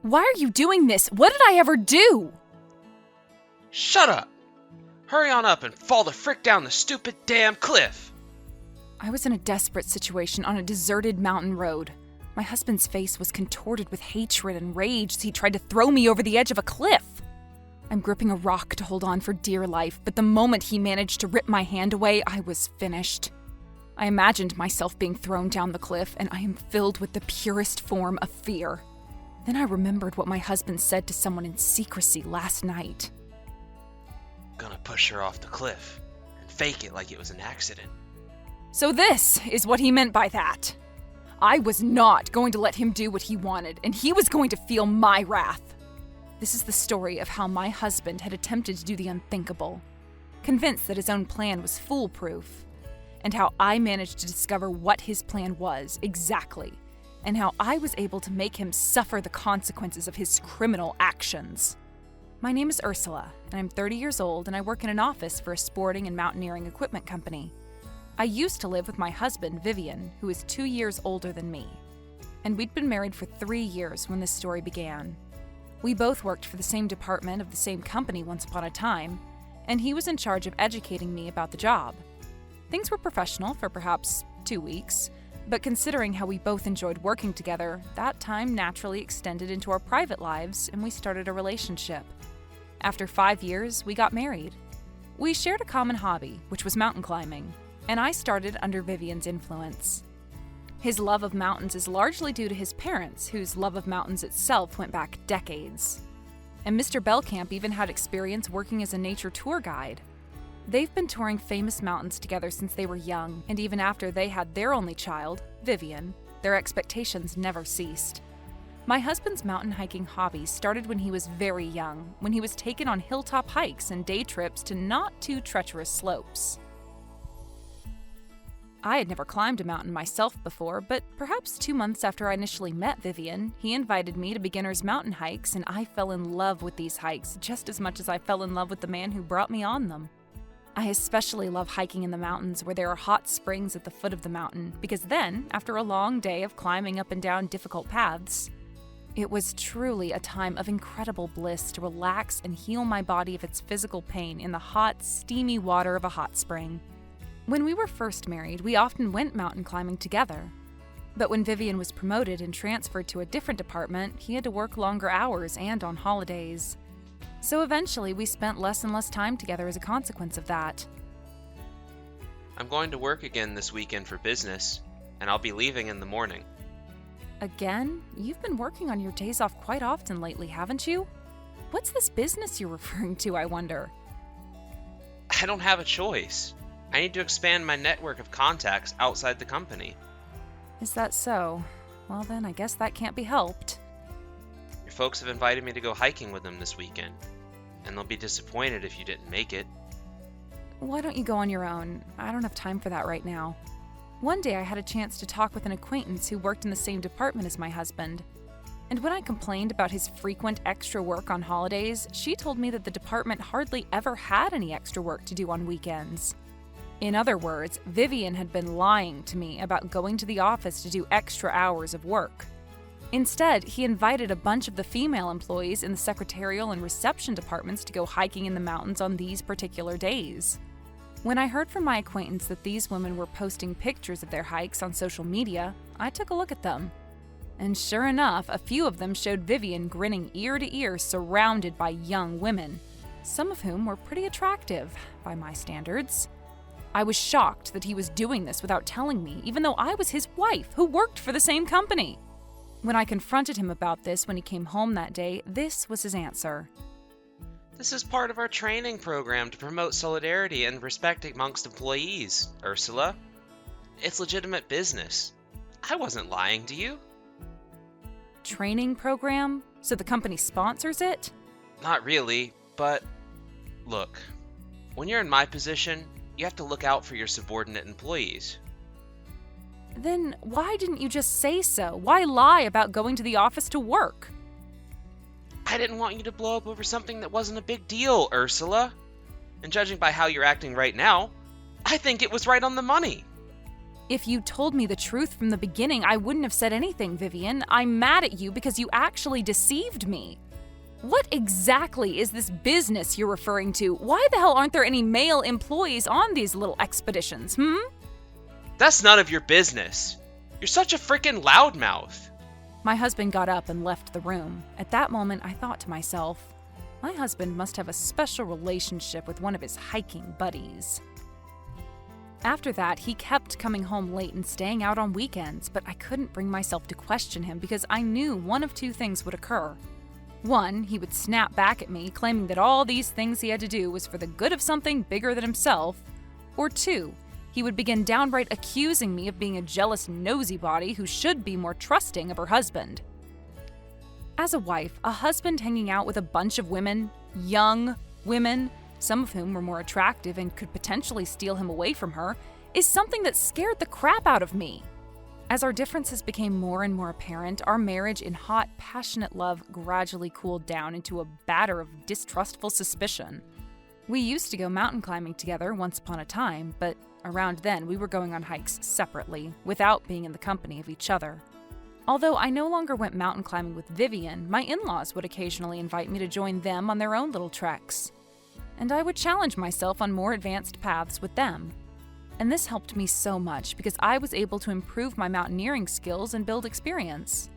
Why are you doing this? What did I ever do? Shut up! Hurry on up and fall the frick down the stupid damn cliff! I was in a desperate situation on a deserted mountain road. My husband's face was contorted with hatred and rage as he tried to throw me over the edge of a cliff. I'm gripping a rock to hold on for dear life, but the moment he managed to rip my hand away, I was finished. I imagined myself being thrown down the cliff, and I am filled with the purest form of fear. Then I remembered what my husband said to someone in secrecy last night. Gonna push her off the cliff and fake it like it was an accident. So this is what he meant by that. I was not going to let him do what he wanted, and he was going to feel my wrath. This is the story of how my husband had attempted to do the unthinkable, convinced that his own plan was foolproof, and how I managed to discover what his plan was exactly, and how I was able to make him suffer the consequences of his criminal actions. My name is Ursula, and I'm 30 years old, and I work in an office for a sporting and mountaineering equipment company. I used to live with my husband, Vivian, who is 2 years older than me. And we'd been married for 3 years when this story began. We both worked for the same department of the same company once upon a time, and he was in charge of educating me about the job. Things were professional for perhaps 2 weeks, but considering how we both enjoyed working together, that time naturally extended into our private lives and we started a relationship. After 5 years, we got married. We shared a common hobby, which was mountain climbing, and I started under Vivian's influence. His love of mountains is largely due to his parents, whose love of mountains itself went back decades. And Mr. Bellcamp even had experience working as a nature tour guide. They've been touring famous mountains together since they were young, and even after they had their only child, Vivian, their expectations never ceased. My husband's mountain hiking hobby started when he was very young, when he was taken on hilltop hikes and day trips to not too treacherous slopes. I had never climbed a mountain myself before, but perhaps 2 months after I initially met Vivian, he invited me to beginner's mountain hikes, and I fell in love with these hikes just as much as I fell in love with the man who brought me on them. I especially love hiking in the mountains where there are hot springs at the foot of the mountain, because then, after a long day of climbing up and down difficult paths, it was truly a time of incredible bliss to relax and heal my body of its physical pain in the hot, steamy water of a hot spring. When we were first married, we often went mountain climbing together. But when Vivian was promoted and transferred to a different department, he had to work longer hours and on holidays. So eventually, we spent less and less time together as a consequence of that. I'm going to work again this weekend for business, and I'll be leaving in the morning. Again? You've been working on your days off quite often lately, haven't you? What's this business you're referring to, I wonder? I don't have a choice. I need to expand my network of contacts outside the company. Is that so? Well then, I guess that can't be helped. Your folks have invited me to go hiking with them this weekend, and they'll be disappointed if you didn't make it. Why don't you go on your own? I don't have time for that right now. One day I had a chance to talk with an acquaintance who worked in the same department as my husband. And when I complained about his frequent extra work on holidays, she told me that the department hardly ever had any extra work to do on weekends. In other words, Vivian had been lying to me about going to the office to do extra hours of work. Instead, he invited a bunch of the female employees in the secretarial and reception departments to go hiking in the mountains on these particular days. When I heard from my acquaintance that these women were posting pictures of their hikes on social media, I took a look at them. And sure enough, a few of them showed Vivian grinning ear to ear surrounded by young women, some of whom were pretty attractive by my standards. I was shocked that he was doing this without telling me, even though I was his wife who worked for the same company. When I confronted him about this when he came home that day, this was his answer. This is part of our training program to promote solidarity and respect amongst employees, Ursula. It's legitimate business. I wasn't lying to you. Training program? So the company sponsors it? Not really, but look, when you're in my position, you have to look out for your subordinate employees. Then why didn't you just say so? Why lie about going to the office to work? I didn't want you to blow up over something that wasn't a big deal, Ursula. And judging by how you're acting right now, I think it was right on the money. If you told me the truth from the beginning, I wouldn't have said anything, Vivian. I'm mad at you because you actually deceived me. What exactly is this business you're referring to? Why the hell aren't there any male employees on these little expeditions, That's none of your business. You're such a freaking loudmouth. My husband got up and left the room. At that moment, I thought to myself, my husband must have a special relationship with one of his hiking buddies. After that, he kept coming home late and staying out on weekends, but I couldn't bring myself to question him because I knew one of two things would occur. One, he would snap back at me, claiming that all these things he had to do was for the good of something bigger than himself. Or two, he would begin downright accusing me of being a jealous nosybody who should be more trusting of her husband. As a wife, a husband hanging out with a bunch of women, young women, some of whom were more attractive and could potentially steal him away from her, is something that scared the crap out of me. As our differences became more and more apparent, our marriage in hot, passionate love gradually cooled down into a batter of distrustful suspicion. We used to go mountain climbing together once upon a time, but around then we were going on hikes separately, without being in the company of each other. Although I no longer went mountain climbing with Vivian, my in-laws would occasionally invite me to join them on their own little treks. And I would challenge myself on more advanced paths with them. And this helped me so much because I was able to improve my mountaineering skills and build experience.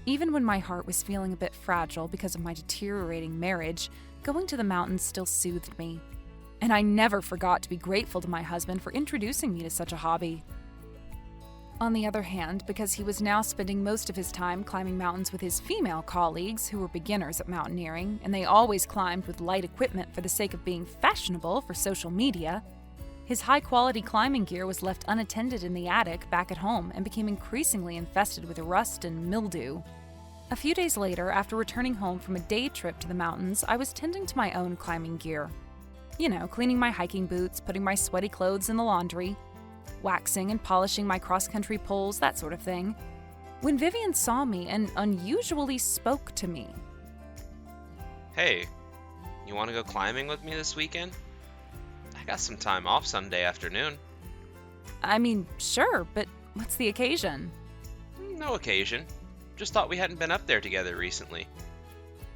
Even when my heart was feeling a bit fragile because of my deteriorating marriage, going to the mountains still soothed me. And I never forgot to be grateful to my husband for introducing me to such a hobby. On the other hand, because he was now spending most of his time climbing mountains with his female colleagues who were beginners at mountaineering, and they always climbed with light equipment for the sake of being fashionable for social media, his high-quality climbing gear was left unattended in the attic back at home and became increasingly infested with rust and mildew. A few days later, after returning home from a day trip to the mountains, I was tending to my own climbing gear. You know, cleaning my hiking boots, putting my sweaty clothes in the laundry, waxing and polishing my cross-country poles, that sort of thing, when Vivian saw me and unusually spoke to me. Hey, you want to go climbing with me this weekend? I got some time off Sunday afternoon. I mean, sure, but what's the occasion? No occasion. Just thought we hadn't been up there together recently.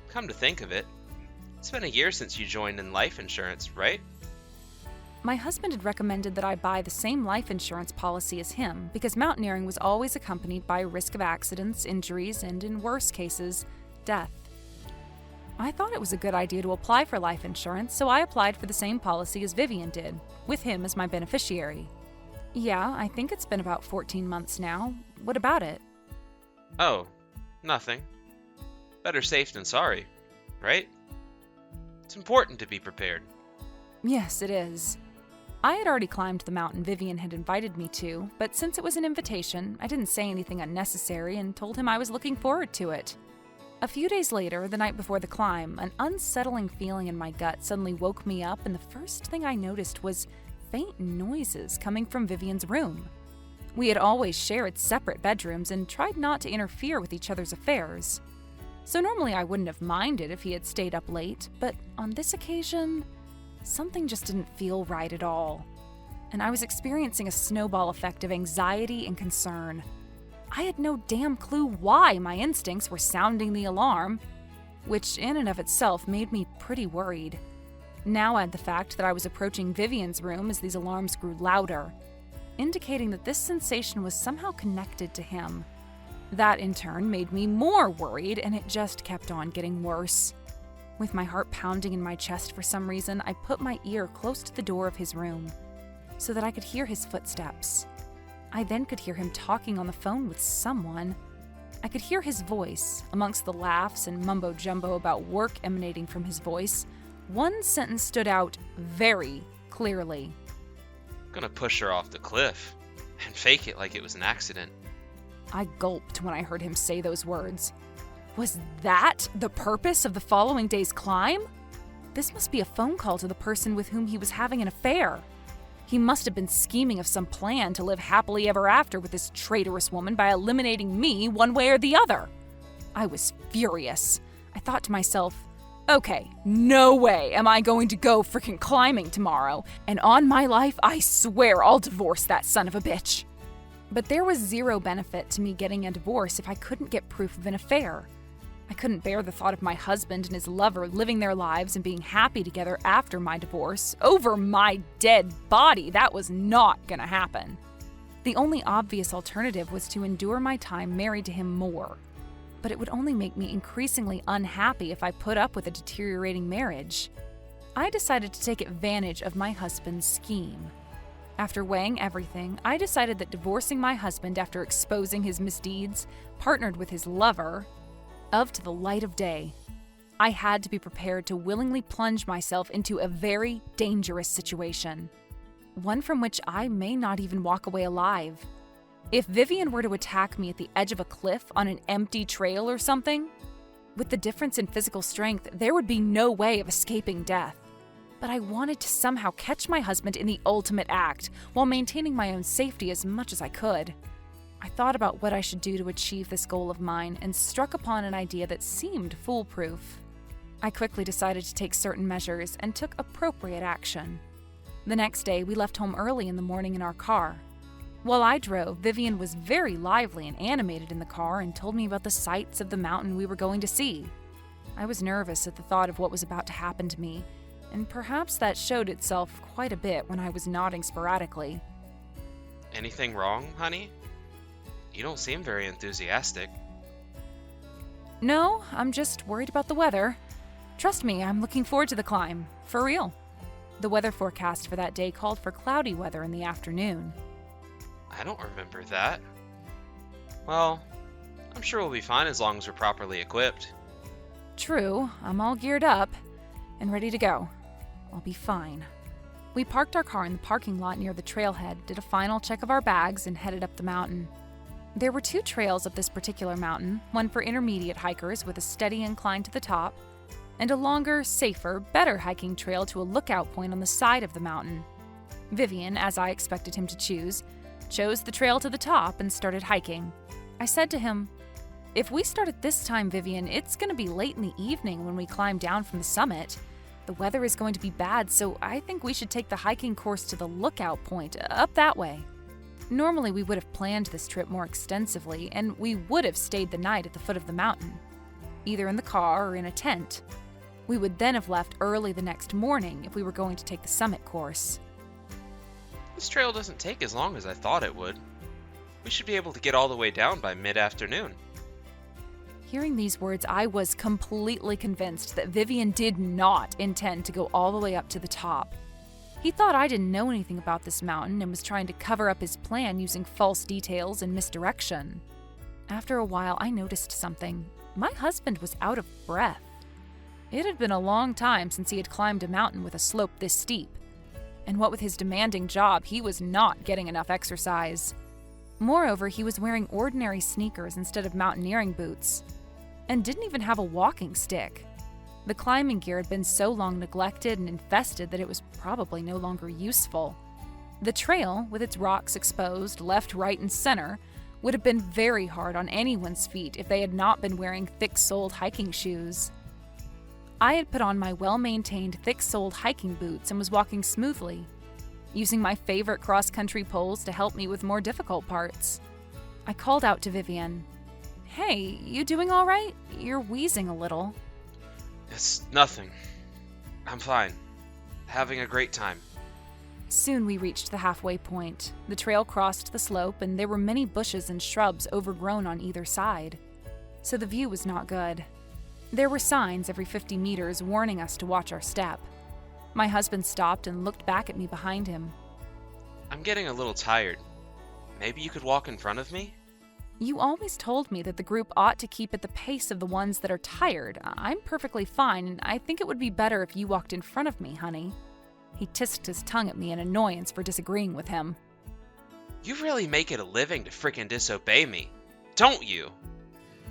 Come to think of it, it's been a year since you joined in life insurance, right? My husband had recommended that I buy the same life insurance policy as him because mountaineering was always accompanied by a risk of accidents, injuries, and in worse cases, death. I thought it was a good idea to apply for life insurance, so I applied for the same policy as Vivian did, with him as my beneficiary. Yeah, I think it's been about 14 months now. What about it? Oh, nothing. Better safe than sorry, right? It's important to be prepared. Yes, it is. I had already climbed the mountain Vivian had invited me to, but since it was an invitation, I didn't say anything unnecessary and told him I was looking forward to it. A few days later, the night before the climb, an unsettling feeling in my gut suddenly woke me up, and the first thing I noticed was faint noises coming from Vivian's room. We had always shared separate bedrooms and tried not to interfere with each other's affairs. So normally I wouldn't have minded if he had stayed up late, but on this occasion, something just didn't feel right at all. And I was experiencing a snowball effect of anxiety and concern. I had no damn clue why my instincts were sounding the alarm, which in and of itself made me pretty worried. Now add the fact that I was approaching Vivian's room as these alarms grew louder, indicating that this sensation was somehow connected to him. That in turn made me more worried, and it just kept on getting worse. With my heart pounding in my chest for some reason, I put my ear close to the door of his room so that I could hear his footsteps. I then could hear him talking on the phone with someone. I could hear his voice. Amongst the laughs and mumbo-jumbo about work emanating from his voice, one sentence stood out very clearly. Gonna push her off the cliff and fake it like it was an accident. I gulped when I heard him say those words. Was that the purpose of the following day's climb? This must be a phone call to the person with whom he was having an affair. He must have been scheming of some plan to live happily ever after with this traitorous woman by eliminating me one way or the other. I was furious. I thought to myself, okay, no way am I going to go frickin' climbing tomorrow, and on my life, I swear I'll divorce that son of a bitch. But there was zero benefit to me getting a divorce if I couldn't get proof of an affair. I couldn't bear the thought of my husband and his lover living their lives and being happy together after my divorce, over my dead body. That was not gonna happen. The only obvious alternative was to endure my time married to him more. But it would only make me increasingly unhappy if I put up with a deteriorating marriage. I decided to take advantage of my husband's scheme. After weighing everything, I decided that divorcing my husband after exposing his misdeeds, partnered with his lover, to the light of day, I had to be prepared to willingly plunge myself into a very dangerous situation. One from which I may not even walk away alive. If Vivian were to attack me at the edge of a cliff on an empty trail or something, with the difference in physical strength, there would be no way of escaping death. But I wanted to somehow catch my husband in the ultimate act, while maintaining my own safety as much as I could. I thought about what I should do to achieve this goal of mine and struck upon an idea that seemed foolproof. I quickly decided to take certain measures and took appropriate action. The next day, we left home early in the morning in our car. While I drove, Vivian was very lively and animated in the car and told me about the sights of the mountain we were going to see. I was nervous at the thought of what was about to happen to me, and perhaps that showed itself quite a bit when I was nodding sporadically. Anything wrong, honey? You don't seem very enthusiastic. No, I'm just worried about the weather. Trust me, I'm looking forward to the climb. For real. The weather forecast for that day called for cloudy weather in the afternoon. I don't remember that. Well, I'm sure we'll be fine as long as we're properly equipped. True, I'm all geared up and ready to go. I'll be fine. We parked our car in the parking lot near the trailhead, did a final check of our bags, and headed up the mountain. There were 2 trails up this particular mountain, one for intermediate hikers with a steady incline to the top, and a longer, safer, better hiking trail to a lookout point on the side of the mountain. Vivian, as I expected him to chose the trail to the top and started hiking. I said to him, "If we start at this time, Vivian, it's going to be late in the evening when we climb down from the summit. The weather is going to be bad, so I think we should take the hiking course to the lookout point, up that way." Normally, we would have planned this trip more extensively, and we would have stayed the night at the foot of the mountain, either in the car or in a tent. We would then have left early the next morning if we were going to take the summit course. This trail doesn't take as long as I thought it would. We should be able to get all the way down by mid-afternoon. Hearing these words, I was completely convinced that Vivian did not intend to go all the way up to the top. He thought I didn't know anything about this mountain and was trying to cover up his plan using false details and misdirection. After a while, I noticed something. My husband was out of breath. It had been a long time since he had climbed a mountain with a slope this steep. And what with his demanding job, he was not getting enough exercise. Moreover, he was wearing ordinary sneakers instead of mountaineering boots, and didn't even have a walking stick. The climbing gear had been so long neglected and infested that it was probably no longer useful. The trail, with its rocks exposed left, right, and center, would have been very hard on anyone's feet if they had not been wearing thick-soled hiking shoes. I had put on my well-maintained thick-soled hiking boots and was walking smoothly, using my favorite cross-country poles to help me with more difficult parts. I called out to Vivian, "Hey, you doing all right? You're wheezing a little." It's nothing. I'm fine. Having a great time. Soon we reached the halfway point. The trail crossed the slope, and there were many bushes and shrubs overgrown on either side, so the view was not good. There were signs every 50 meters warning us to watch our step. My husband stopped and looked back at me behind him. I'm getting a little tired. Maybe you could walk in front of me? You always told me that the group ought to keep at the pace of the ones that are tired. I'm perfectly fine, and I think it would be better if you walked in front of me, honey. He tisked his tongue at me in annoyance for disagreeing with him. You really make it a living to frickin' disobey me, don't you?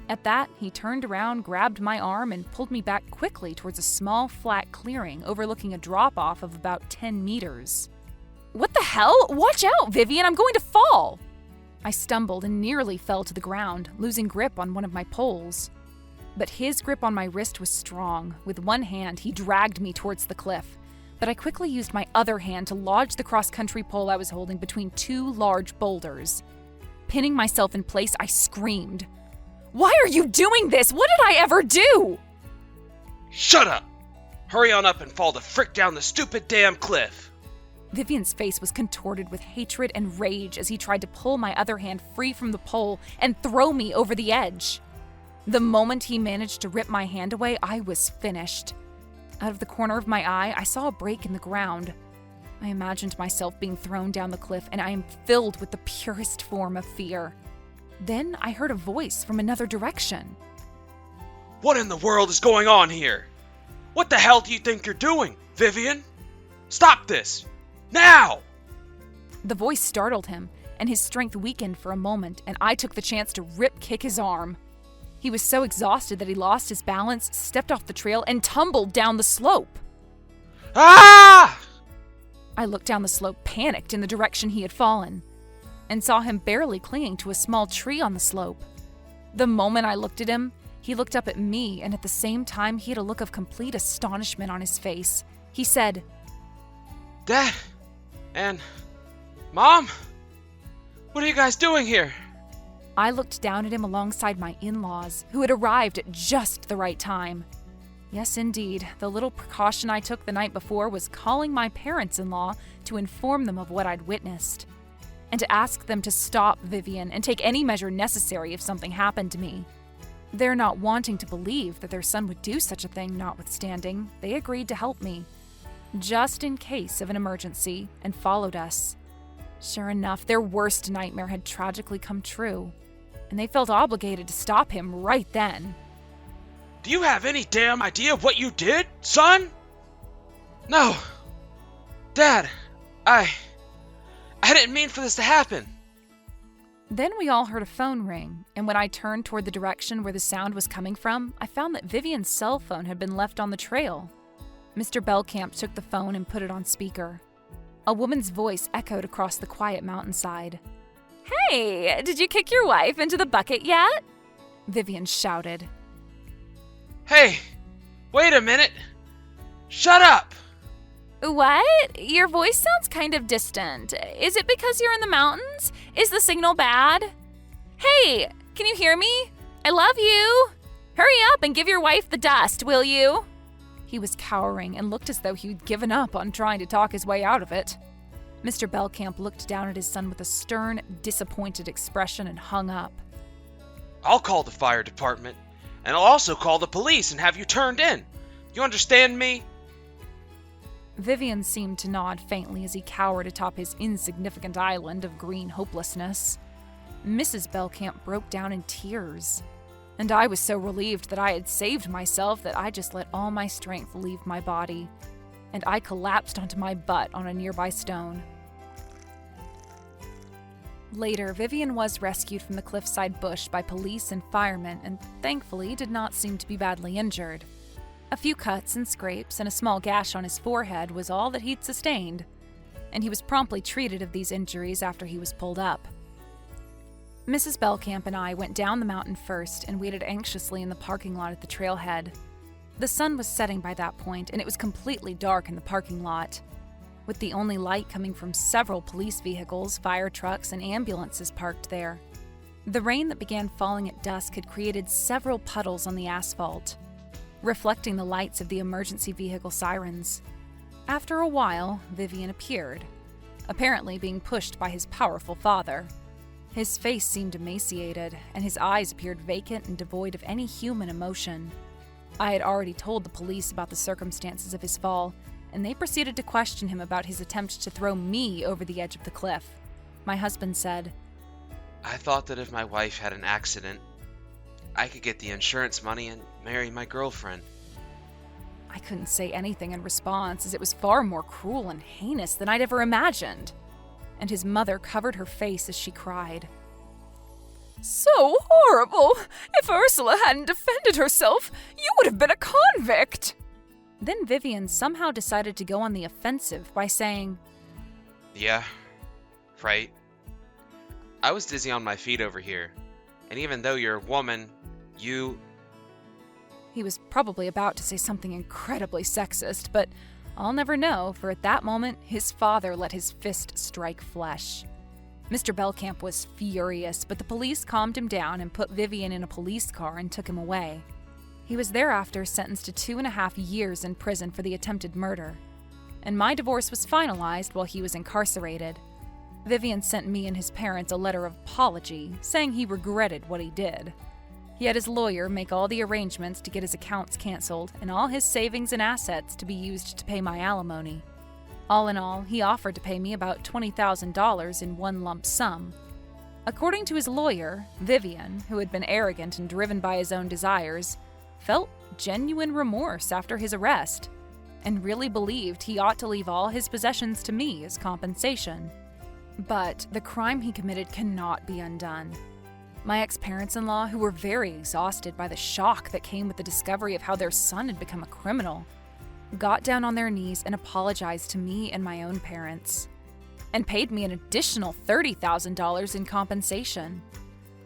At that, he turned around, grabbed my arm, and pulled me back quickly towards a small, flat clearing overlooking a drop-off of about 10 meters. "What the hell? Watch out, Vivian! I'm going to fall!" I stumbled and nearly fell to the ground, losing grip on one of my poles. But his grip on my wrist was strong. With one hand, he dragged me towards the cliff, but I quickly used my other hand to lodge the cross-country pole I was holding between 2 large boulders. pinning myself in place, I screamed. "Why are you doing this? What did I ever do?" Shut up! Hurry on up and fall the frick down the stupid damn cliff! Vivian's face was contorted with hatred and rage as he tried to pull my other hand free from the pole and throw me over the edge. The moment he managed to rip my hand away, I was finished. Out of the corner of my eye, I saw a break in the ground. I imagined myself being thrown down the cliff, and I am filled with the purest form of fear. Then I heard a voice from another direction. What in the world is going on here? What the hell do you think you're doing, Vivian? Stop this! Now! The voice startled him, and his strength weakened for a moment, and I took the chance to rip-kick his arm. He was so exhausted that he lost his balance, stepped off the trail, and tumbled down the slope. Ah! I looked down the slope, panicked in the direction he had fallen, and saw him barely clinging to a small tree on the slope. The moment I looked at him, he looked up at me, and at the same time, he had a look of complete astonishment on his face. He said, Dad and Mom? What are you guys doing here? I looked down at him alongside my in-laws, who had arrived at just the right time. Yes, indeed, the little precaution I took the night before was calling my parents-in-law to inform them of what I'd witnessed, and to ask them to stop Vivian and take any measure necessary if something happened to me. Their not wanting to believe that their son would do such a thing notwithstanding, they agreed to help me, just in case of an emergency, and followed us. Sure enough, their worst nightmare had tragically come true, and they felt obligated to stop him right then. Do you have any damn idea what you did, son? No. Dad, I didn't mean for this to happen. Then we all heard a phone ring, and when I turned toward the direction where the sound was coming from, I found that Vivian's cell phone had been left on the trail. Mr. Belcamp took the phone and put it on speaker. A woman's voice echoed across the quiet mountainside. "Hey, did you kick your wife into the bucket yet?" Vivian shouted. Hey, wait a minute. Shut up. What? Your voice sounds kind of distant. Is it because you're in the mountains? Is the signal bad? Hey, can you hear me? I love you. Hurry up and give your wife the dust, will you? He was cowering and looked as though he'd given up on trying to talk his way out of it. Mr. Belcamp looked down at his son with a stern, disappointed expression and hung up. I'll call the fire department, and I'll also call the police and have you turned in. You understand me? Vivian seemed to nod faintly as he cowered atop his insignificant island of green hopelessness. Mrs. Belcamp broke down in tears, and I was so relieved that I had saved myself that I just let all my strength leave my body, and I collapsed onto my butt on a nearby stone. Later, Vivian was rescued from the cliffside bush by police and firemen and thankfully did not seem to be badly injured. A few cuts and scrapes and a small gash on his forehead was all that he'd sustained, and he was promptly treated of these injuries after he was pulled up. Mrs. Belcamp and I went down the mountain first and waited anxiously in the parking lot at the trailhead. The sun was setting by that point, and it was completely dark in the parking lot, with the only light coming from several police vehicles, fire trucks, and ambulances parked there. The rain that began falling at dusk had created several puddles on the asphalt, reflecting the lights of the emergency vehicle sirens. After a while, Vivian appeared, apparently being pushed by his powerful father. His face seemed emaciated, and his eyes appeared vacant and devoid of any human emotion. I had already told the police about the circumstances of his fall, and they proceeded to question him about his attempt to throw me over the edge of the cliff. My husband said, I thought that if my wife had an accident, I could get the insurance money and marry my girlfriend. I couldn't say anything in response, as it was far more cruel and heinous than I'd ever imagined. And his mother covered her face as she cried. So horrible! If Ursula hadn't defended herself, you would have been a convict! Then Vivian somehow decided to go on the offensive by saying, Yeah, right. I was dizzy on my feet over here, and even though you're a woman, you... He was probably about to say something incredibly sexist, but I'll never know, for at that moment, his father let his fist strike flesh. Mr. Belcamp was furious, but the police calmed him down and put Vivian in a police car and took him away. He was thereafter sentenced to 2.5 years in prison for the attempted murder, and my divorce was finalized while he was incarcerated. Vivian sent me and his parents a letter of apology, saying he regretted what he did. He had his lawyer make all the arrangements to get his accounts canceled and all his savings and assets to be used to pay my alimony. All in all, he offered to pay me about $20,000 in one lump sum. According to his lawyer, Vivian, who had been arrogant and driven by his own desires, felt genuine remorse after his arrest and really believed he ought to leave all his possessions to me as compensation. But the crime he committed cannot be undone. My ex-parents-in-law, who were very exhausted by the shock that came with the discovery of how their son had become a criminal, got down on their knees and apologized to me and my own parents, and paid me an additional $30,000 in compensation.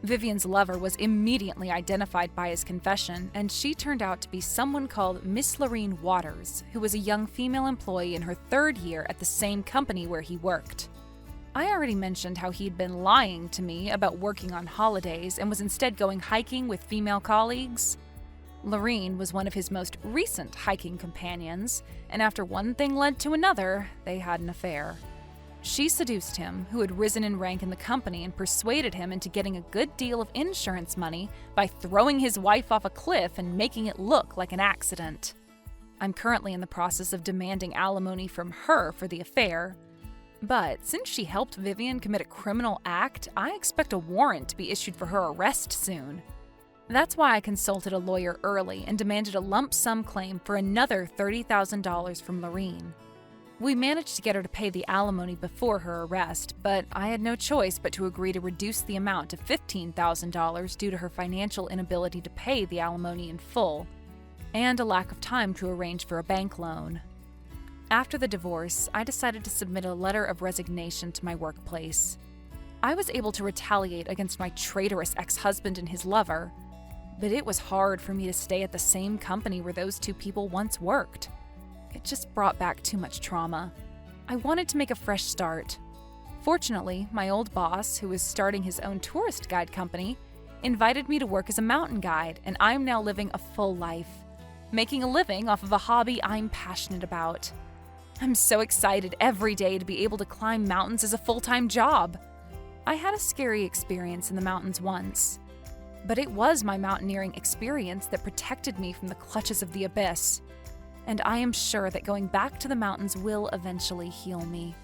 Vivian's lover was immediately identified by his confession, and she turned out to be someone called Miss Lorene Waters, who was a young female employee in her 3rd year at the same company where he worked. I already mentioned how he'd been lying to me about working on holidays and was instead going hiking with female colleagues. Lorene was one of his most recent hiking companions, and after one thing led to another, they had an affair. She seduced him, who had risen in rank in the company, and persuaded him into getting a good deal of insurance money by throwing his wife off a cliff and making it look like an accident. I'm currently in the process of demanding alimony from her for the affair, but since she helped Vivian commit a criminal act, I expect a warrant to be issued for her arrest soon. That's why I consulted a lawyer early and demanded a lump sum claim for another $30,000 from Lorene. We managed to get her to pay the alimony before her arrest, but I had no choice but to agree to reduce the amount to $15,000 due to her financial inability to pay the alimony in full, and a lack of time to arrange for a bank loan. After the divorce, I decided to submit a letter of resignation to my workplace. I was able to retaliate against my traitorous ex-husband and his lover, but it was hard for me to stay at the same company where those two people once worked. It just brought back too much trauma. I wanted to make a fresh start. Fortunately, my old boss, who was starting his own tourist guide company, invited me to work as a mountain guide, and I'm now living a full life, making a living off of a hobby I'm passionate about. I'm so excited every day to be able to climb mountains as a full-time job. I had a scary experience in the mountains once, but it was my mountaineering experience that protected me from the clutches of the abyss, and I am sure that going back to the mountains will eventually heal me.